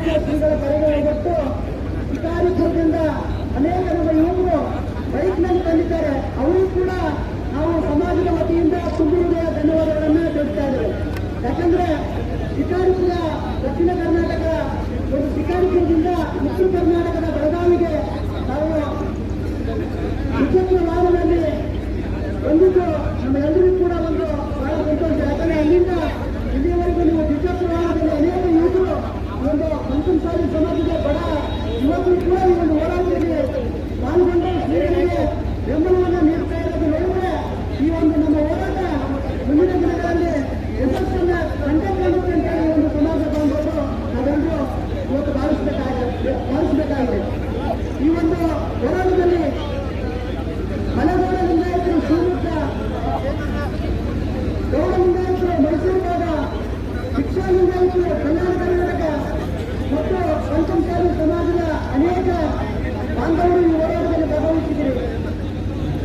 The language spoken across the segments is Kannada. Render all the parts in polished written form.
ಶ್ರೀಗಳ ಕರೆಗೆ ಹೋಗ್ಬಿಟ್ಟು ಶಿಕಾರಿಪುರದಿಂದ ಅನೇಕ ನಮ್ಮ ಯುವಕರು ಬೈಕ್ನಲ್ಲಿ ಬಂದಿದ್ದಾರೆ. ಅವರು ಕೂಡ ನಾವು ಸಮಾಜದ ವತಿಯಿಂದ ತುಂಬುವುದೇ ಧನ್ಯವಾದಗಳನ್ನ ತಿಳಿಸ್ತಾ ಇದ್ದೇವೆ. ಯಾಕಂದ್ರೆ ಶಿಕಾರಿಪುರ ದಕ್ಷಿಣ ಕರ್ನಾಟಕ ಒಂದು ಶಿಕಾರಿಪುರದಿಂದ ಉತ್ತರ ಕರ್ನಾಟಕದ ಬೆಳಗಾವಿಗೆ ನಾವು ದ್ವಿಚಕ್ರ ವಾಹನದಲ್ಲಿ ಬಂದಿದ್ದು ನಮ್ಮೆಲ್ಲರಿಗೂ ಕೂಡ ಒಂದು ಬಹಳ ಸಂತೋಷ. ಯಾಕಂದ್ರೆ ಅಲ್ಲಿಂದ ಇಲ್ಲಿಯವರೆಗೂ ನೀವು ದ್ವಿಚಕ್ರ ವಾಹನದಲ್ಲಿ ಅನೇಕ ಯುವಕರು ಒಂದು ಪಂಚಮಸಾಲಿ ಸಮಾಜದ ಬಡ ಯುವಕರು ಕೂಡ ಈ ಒಂದು ಹೋರಾಟದಲ್ಲಿ ಪಾಲ್ಗೊಂಡು ಶ್ರೀಗಳಿಗೆ ಬೆಂಬಲವನ್ನು ನೀಡ್ತಾ ಇರೋದು ನೋಡಿದ್ರೆ ಈ ಒಂದು ನಮ್ಮ ಹೋರಾಟ ಮುಂದಿನ ದಿನಗಳಲ್ಲಿ ಯಶಸ್ಸನ್ನು ಕಂಡುಕೊಳ್ಳುತ್ತೆ ಅಂತ ಈ ಒಂದು ಸಮಾಜ ಬಾಂಧವರು ನಾವೆಲ್ಲರೂ ಇವತ್ತು ಭಾವಿಸಬೇಕಾಗಿದೆ. ಈ ಒಂದು ಹೋರಾಟದಲ್ಲಿ ಮಲಗೋಡ ಲಿಂಗಾಯತರು ಶಿವಮೊಗ್ಗ, ಗೌಡ ಲಿಂಗಾಯತರು ಮೈಸೂರು ಭಾಗ, ಶಿಕ್ಷಾ ಲಿಂಗಾಯತರು ಕಲ್ಯಾಣ ಕರ್ನಾಟಕ ಮತ್ತು ಪಂಚಮಸಾಲಿ ಸಮಾಜದ ಅನೇಕ ಬಾಂಧವರು ಈ ಹೋರಾಟದಲ್ಲಿ ಭಾಗವಹಿಸಿದ್ದೀರಿ.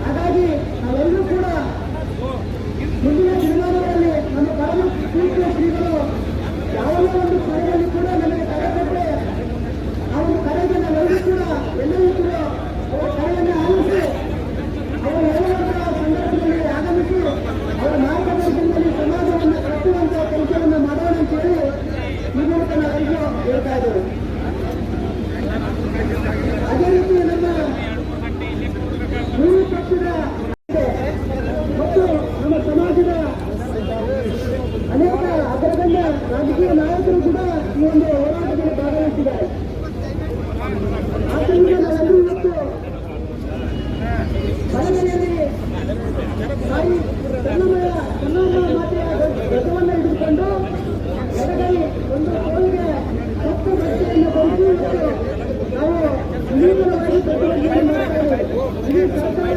ಹಾಗಾಗಿ ನಾವೆಲ್ಲರೂ ಕೂಡ ಮುಂದಿನ ದಿನಮಾನಗಳಲ್ಲಿ ನಮ್ಮ ಪರಮ ಪೂಜ್ಯ ಶ್ರೀಗಳು ಯಾವುದೇ ಒಂದು ಸ್ಥಳದಲ್ಲಿ ಕೂಡ ನಮಗೆ ಕರೆ ಕೊಟ್ಟರೆ ಆ ಒಂದು ಕರೆಗೆ ನಾವೆಲ್ಲರೂ ಕೂಡ ಎಲ್ಲರೂ ಕೂಡ ಅವರ ಕರೆಯನ್ನು ಆಲಿಸಿ ಅವರು ಹೇಳುವಂತಹ ಸಂದರ್ಭದಲ್ಲಿ ಆಗಮಿಸಿ ಅವರ ಮಾರ್ಗದರ್ಶನದಲ್ಲಿ ಸಮಾಜವನ್ನು ಕಟ್ಟುವಂತಹ ಕೆಲಸವನ್ನು ಮಾಡೋಣ ಅಂತ ಹೇಳಿ ಈ ಮೂಲಕ ನಾವೆಲ್ಲರೂ ಹೇಳ್ತಾ ಇದ್ದೇವೆ. ಅದೇ ರೀತಿ ನಮ್ಮ ಮೂರು ಪಕ್ಷದ ಮತ್ತು ನಮ್ಮ ಸಮಾಜದ ಅನೇಕ ಅಗ್ರಗಣ್ಯ ರಾಜಕೀಯ ನಾಯಕರು ಕೂಡ ಈ ಒಂದು ಹೋರಾಟದಲ್ಲಿ ಭಾಗವಹಿಸಿದ್ದಾರೆ. ಆದ್ದರಿಂದ ನಾವೆಲ್ಲರೂ ಇವತ್ತು ಬಲಗೈಯಲ್ಲಿ ತಾಯಿ ಚೆನ್ನಮ್ಮ ಮಾತೆಯ ಧ್ವಜವನ್ನು ಹಿಡಿದುಕೊಂಡು ಎಡಗೈ ಒಂದು ಕೋಲಿಗೆ ಕಪ್ಪು ಬಟ್ಟೆಯನ್ನು ಧರಿಸಿ ನಾವು ನೂತನವಾಗಿ ಪ್ರತಿಭಟನೆ ಮಾಡ್ತಾ ಇದ್ದೇವೆ. ಈ ಸರ್ಕಾರ